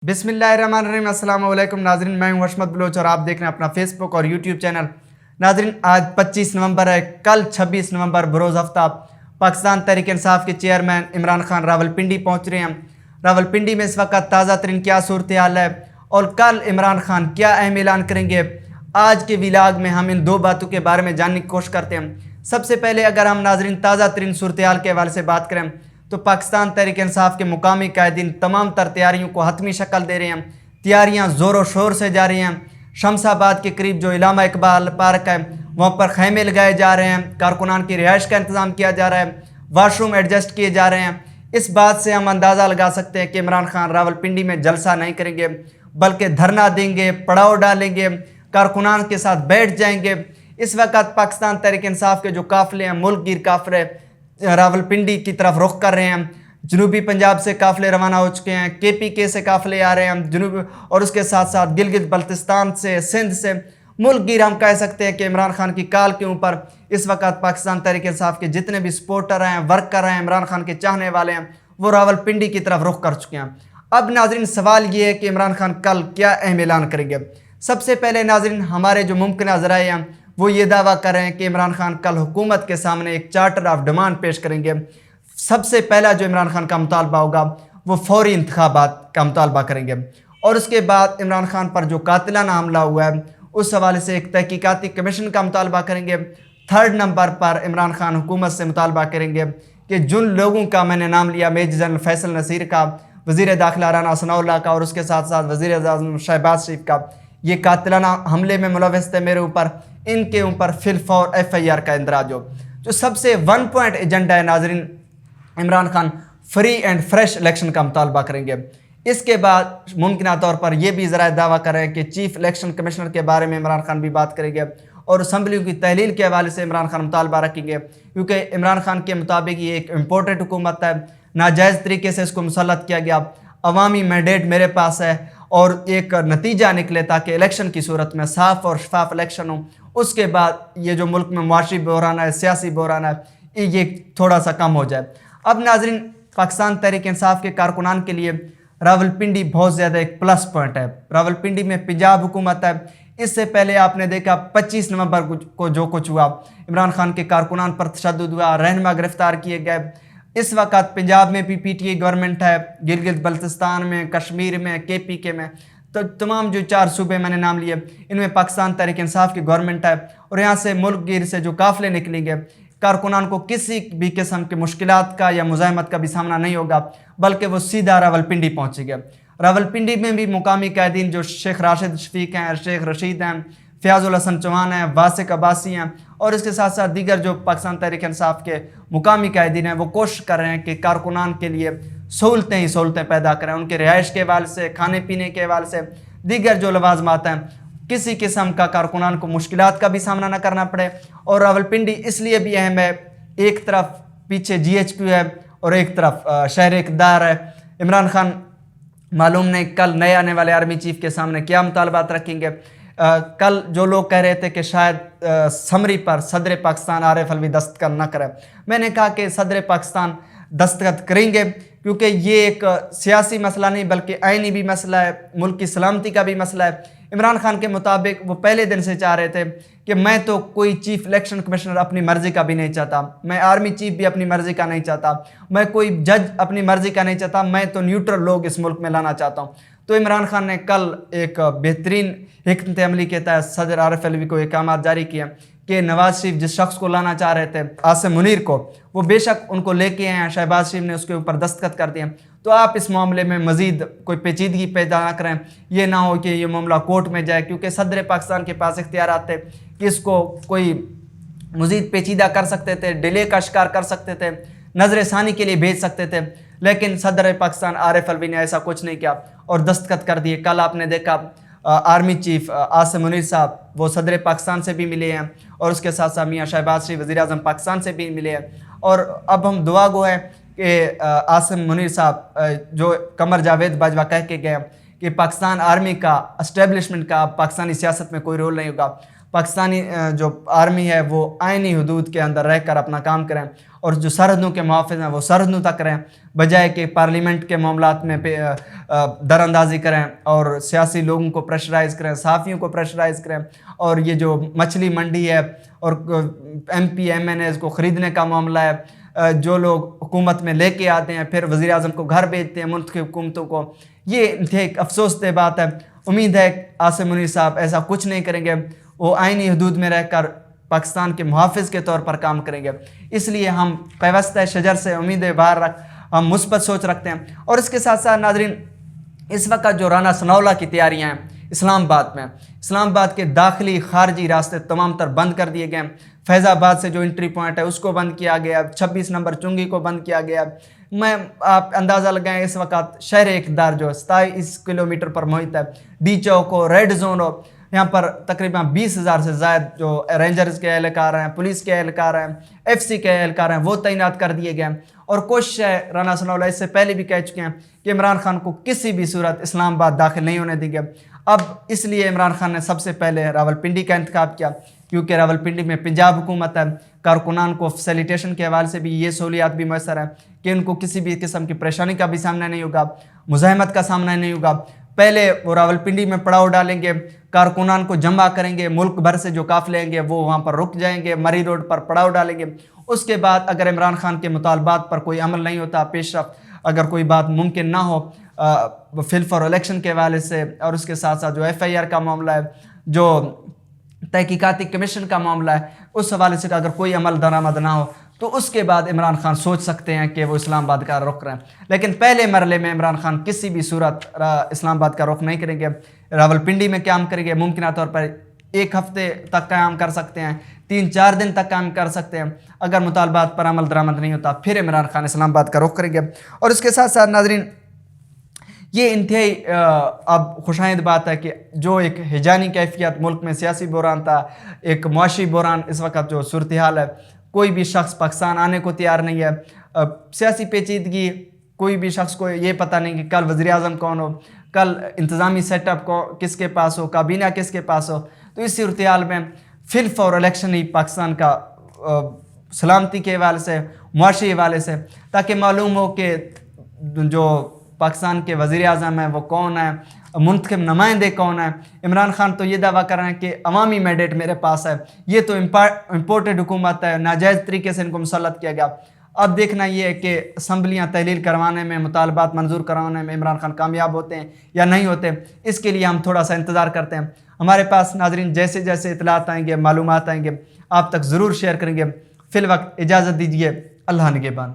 बिस्मिल्लाहिर्रहमानिर्रहीम। अस्सलाम वालेकुम नाजरीन, मैं हूं हशमत बलोच और आप देख रहे हैं अपना फेसबुक और यूट्यूब चैनल। नाजरीन, आज 25 नवंबर है। कल 26 नवंबर बरोज़ हफ्ता पाकिस्तान तहरीक इंसाफ के चेयरमैन इमरान खान रावलपिंडी पहुंच रहे हैं। रावलपिंडी में इस वक्त ताज़ा तरीन क्या सूरत हाल है और कल इमरान खान क्या अहम ऐलान करेंगे, आज के व्लॉग में हम इन दो बातों के बारे में जानने की कोशिश करते हैं। सबसे पहले अगर हम नाजरीन ताज़ा तरीन सूरत हाल के हवाले से बात करें तो पाकिस्तान तहरीक इंसाफ के मुकामी कायदीन तमाम तर तैयारियों को हतमी शक्ल दे रहे हैं। तैयारियां ज़ोर शोर से जा रही हैं। शमसाबाद के करीब जो इलामा इकबाल पार्क है वहाँ पर खैमे लगाए जा रहे हैं, कारकुनान की रिहाइश का इंतज़ाम किया जा रहा है, वाशरूम एडजस्ट किए जा रहे हैं। इस बात से हम अंदाज़ा लगा सकते हैं कि इमरान खान रावलपिंडी में जलसा नहीं करेंगे बल्कि धरना देंगे, पड़ाव डालेंगे, कारकुनान के साथ बैठ जाएंगे। इस वक्त पाकिस्तान तहरीक इंसाफ के जो काफ़िले हैं, मुल्क गिर काफ़िले रावलपिंडी की तरफ रुख कर रहे हैं। जनूबी पंजाब से काफ़िले रवाना हो चुके हैं, KPK से काफ़िले आ रहे हैं जनूबी, और उसके साथ साथ गिलगित बल्तिस्तान से, सिंध से। मुल्क गिर हम कह सकते हैं कि इमरान खान की काल के ऊपर इस वक्त पाकिस्तान तहरीक इंसाफ के जितने भी सपोर्टर हैं, वर्कर हैं, इमरान खान के चाहने वाले हैं, वो रावलपिंडी की तरफ रुख कर चुके हैं। अब नाजरीन सवाल ये है कि इमरान खान कल क्या अहम ऐलान करेंगे। सबसे पहले नाजरीन हमारे जो मुमकिन ज़राए हैं वो ये दावा कर रहे हैं कि इमरान खान कल हुकूमत के सामने एक चार्टर ऑफ डिमांड पेश करेंगे। सबसे पहला जो इमरान खान का मुतालबा होगा वो फौरी इंतखाबात का मुतालबा करेंगे, और उसके बाद इमरान खान पर जो कातिलाना हमला हुआ है उस हवाले से एक तहकीकाती कमीशन का मुतालबा करेंगे। थर्ड नंबर पर इमरान खान हुकूमत से मुतालबा करेंगे कि जिन लोगों का मैंने नाम लिया, मेजर जनरल फैसल नसीर का, वज़ीर दाखिला राना सनाउल्लाह का, और उसके साथ साथ वज़ीर आज़म शहबाज शरीफ का, ये कातिलाना हमले में मुलव्वस थे मेरे ऊपर, इनके ऊपर फिलफौर FIR का इंदराज हो। जो सबसे वन पॉइंट एजेंडा है नाजरीन, Imran Khan free and fresh election का मुतालबा करेंगे। इसके बाद मुमकिन तौर पर यह भी ज़रा दावा कर रहे हैं कि चीफ इलेक्शन कमिश्नर के बारे में इमरान खान भी बात करेंगे, और असम्बलियों की तहलील के हवाले से इमरान खान मुतालबा रखेंगे, क्योंकि इमरान खान के मुताबिक ये एक इम्पोर्टेंट हुकूमत है, नाजायज़ तरीके से इसको मुसल्लत किया गया, अवामी मैंडेट मेरे पास है और एक नतीजा निकले ताकि इलेक्शन की सूरत में साफ़ और शफाफ इलेक्शन हो। उसके बाद ये जो मुल्क में मुआशी बहरान है, सियासी बहरान है, ये थोड़ा सा कम हो जाए। अब नाजरीन पाकिस्तान तहरीक इंसाफ के कारकुनान के लिए रावलपिंडी बहुत ज़्यादा एक प्लस पॉइंट है। रावलपिंडी में पंजाब हुकूमत है। इससे पहले आपने देखा 25 नवंबर को जो कुछ हुआ, इमरान खान के कारकुनान पर तशद्दुद हुआ, रहनुमा गिरफ्तार किए गए। इस वक्त पंजाब में भी PTI गवर्नमेंट है, गिलगित बल्तिस्तान में, कश्मीर में, KPK में, तो तमाम जो 4 सूबे मैंने नाम लिए इनमें पाकिस्तान तहरीक इंसाफ की गवर्नमेंट है। और यहाँ से मुल्क गिर से जो काफ़िले निकलेंगे, कारकुनान को किसी भी किस्म की मुश्किलात का या मुज़ाहमत का भी सामना नहीं होगा, बल्कि वो सीधा रावलपिंडी पहुँचेंगे। रावलपिंडी में भी मुकामी कायदीन जो शेख राशिद शफीक हैं, शेख रशीद हैं, फ़याज़ुल हसन चौहान हैं, वासिक अब्बासी हैं, और इसके साथ साथ दीगर जो पाकिस्तान तहरीक इंसाफ के मुकामी कायदीन हैं, वो कोशिश कर रहे हैं कि कारकुनान के लिए सहूलतें ही सहूलतें पैदा करें, उनके रिहाइश के हवाले से, खाने पीने के हवाले से, दीगर जो लवाजमात हैं, किसी किस्म का कारकुनान को मुश्किलात का भी सामना न करना पड़े। और रावलपिंडी इसलिए भी अहम है, एक तरफ पीछे GHQ है और एक तरफ शहर इक़्तिदार है। इमरान खान मालूम नहीं कल नए आने वाले आर्मी चीफ के सामने क्या मुतालबात रखेंगे। कल जो लोग कह रहे थे कि शायद समरी पर सदर पाकिस्तान आरिफ अलवी दस्तखत न करे, मैंने कहा कि सदर पाकिस्तान दस्तखत करेंगे, क्योंकि ये एक सियासी मसला नहीं बल्कि आइनी भी मसला है, मुल्क की सलामती का भी मसला है। इमरान खान के मुताबिक वो पहले दिन से चाह रहे थे कि मैं तो कोई चीफ इलेक्शन कमिश्नर अपनी मर्ज़ी का भी नहीं चाहता, मैं आर्मी चीफ भी अपनी मर्ज़ी का नहीं चाहता, मैं कोई जज अपनी मर्ज़ी का नहीं चाहता, मैं तो न्यूट्रल लोग इस मुल्क में लाना चाहता हूँ। तो इमरान खान ने कल एक बेहतरीन हिकमत अमली के तहत सदर आरिफ अलवी को अहकाम जारी किया कि नवाज शरीफ जिस शख्स को लाना चाह रहे थे, आसिम मुनीर को, वो बेशक उनको लेके आए हैं, शहबाज शरीफ ने उसके ऊपर दस्तखत कर दिए। तो आप इस मामले में मज़ीद कोई पेचीदगी पैदा ना करें, ये ना हो कि ये मामला कोर्ट में जाए, क्योंकि सदर पाकिस्तान के पास इख्तियारात थे कि इसको कोई मज़ीद पेचीदा कर सकते थे, डिले का शिकार कर सकते थे, नजर षानी के लिए भेज सकते थे, लेकिन सदर पाकिस्तान आरिफ अलवी ने ऐसा कुछ नहीं किया और दस्तखत कर दिए। कल आपने देखा आर्मी चीफ आसिम मुनीर साहब वो सदर पाकिस्तान से भी मिले हैं, और उसके साथ साथ मियाँ शहबाज शरीफ वज़ीर आज़म पाकिस्तान से भी मिले हैं। और अब हम दुआ गो हैं कि आसिम मुनीर साहब जो कमर जावेद बाजवा कह के गए कि पाकिस्तान आर्मी का इस्टेब्लिशमेंट का पाकिस्तानी सियासत में कोई रोल नहीं होगा, पाकिस्तानी जो आर्मी है वो आइनी हदूद के अंदर रहकर अपना काम करें, اور جو سرحدوں کے محافظ ہیں وہ سرحدوں تک رہیں، بجائے کہ پارلیمنٹ کے معاملات میں در اندازی کریں اور سیاسی لوگوں کو پریشرائز کریں، صحافیوں کو پریشرائز کریں، اور یہ جو مچھلی منڈی ہے اور M P M N As کو خریدنے کا معاملہ ہے، جو لوگ حکومت میں لے کے آتے ہیں پھر وزیر اعظم کو گھر بھیجتے ہیں منتخب حکومتوں کو، یہ انتہائی ایک افسوس دہ بات ہے۔ امید ہے کہ عاصم منیر صاحب ایسا کچھ نہیں کریں گے، وہ آئینی حدود میں رہ کر پاکستان کے محافظ کے طور پر کام کریں گے۔ اس لیے ہم پیوستہ شجر سے امیدیں باہر ہم مثبت سوچ رکھتے ہیں۔ اور اس کے ساتھ ساتھ ناظرین، اس وقت جو رانا ثناءاللہ کی تیاریاں ہیں اسلام آباد کے داخلی خارجی راستے تمام تر بند کر دیے گئے ہیں۔ فیض آباد سے جو انٹری پوائنٹ ہے اس کو بند کیا گیا، 26 نمبر چنگی کو بند کیا گیا۔ آپ اندازہ لگائیں اس وقت شہر اقتدار جو 27 کلومیٹر پر محیط ہے، ڈی چوک ہو، ریڈ زون ہو، یہاں پر تقریباً 20,000 سے زائد جو رینجرز کے اہلکار ہیں، پولیس کے اہلکار ہیں، ایف سی کے اہلکار ہیں، وہ تعینات کر دیے گئے ہیں۔ اور کوشش ہے، رانا ثناءاللہ اس سے پہلے بھی کہہ چکے ہیں کہ عمران خان کو کسی بھی صورت اسلام آباد داخل نہیں ہونے دیں گے۔ اب اس لیے عمران خان نے سب سے پہلے راولپنڈی کا انتخاب کیا، کیونکہ راولپنڈی میں پنجاب حکومت ہے، کارکنان کو فیسیلیٹیشن کے حوالے سے بھی یہ سہولیات بھی میسر ہیں کہ ان کو کسی بھی قسم کی پریشانی کا بھی سامنا نہیں ہوگا، مزاحمت کا سامنا نہیں ہوگا۔ پہلے وہ راولپنڈی میں پڑاؤ ڈالیں گے، کارکنان کو جمع کریں گے، ملک بھر سے جو قافلے آئیں گے وہ وہاں پر رک جائیں گے، مری روڈ پر پڑاؤ ڈالیں گے۔ اس کے بعد اگر عمران خان کے مطالبات پر کوئی عمل نہیں ہوتا، پیش رفت اگر کوئی بات ممکن نہ ہو فل فار الیکشن کے حوالے سے، اور اس کے ساتھ ساتھ جو ایف آئی آر کا معاملہ ہے، جو تحقیقاتی کمیشن کا معاملہ ہے، اس حوالے سے اگر کوئی عمل درآمد نہ ہو تو اس کے بعد عمران خان سوچ سکتے ہیں کہ وہ اسلام آباد کا رخ کریں۔ لیکن پہلے مرحلے میں عمران خان کسی بھی صورت اسلام آباد کا رخ نہیں کریں گے، راولپنڈی میں قیام کریں گے، ممکنہ طور پر 1 ہفتے تک قیام کر سکتے ہیں، 3-4 دن تک قیام کر سکتے ہیں۔ اگر مطالبات پر عمل درآمد نہیں ہوتا پھر عمران خان اسلام آباد کا رخ کریں گے۔ اور اس کے ساتھ ساتھ ناظرین، یہ انتہائی اب خوشائند بات ہے کہ جو ایک ہیجانی کیفیت ملک میں سیاسی بحران تھا، ایک معاشی بحران، اس وقت جو صورتحال ہے، کوئی بھی شخص پاکستان آنے کو تیار نہیں ہے۔ سیاسی پیچیدگی، کوئی بھی شخص کو یہ پتہ نہیں کہ کل وزیر اعظم کون ہو، کل انتظامی سیٹ اپ کو کس کے پاس ہو، کابینہ کس کے پاس ہو۔ تو اس صورتحال میں فل فار الیکشن ہی پاکستان کا سلامتی کے حوالے سے، معاشی حوالے سے، تاکہ معلوم ہو کہ جو پاکستان کے وزیر اعظم ہیں وہ کون ہیں، منتخب نمائندے کون ہیں۔ عمران خان تو یہ دعویٰ کر رہے ہیں کہ عوامی مینڈیٹ میرے پاس ہے، یہ تو امپورٹڈ حکومت ہے، ناجائز طریقے سے ان کو مسلط کیا گیا۔ اب دیکھنا یہ ہے کہ اسمبلیاں تحلیل کروانے میں، مطالبات منظور کروانے میں عمران خان کامیاب ہوتے ہیں یا نہیں ہوتے، اس کے لیے ہم تھوڑا سا انتظار کرتے ہیں۔ ہمارے پاس ناظرین جیسے جیسے اطلاعات آئیں گے، معلومات آئیں گے، آپ تک ضرور شیئر کریں گے۔ فی الوقت اجازت دیجیے، اللہ نگہبان۔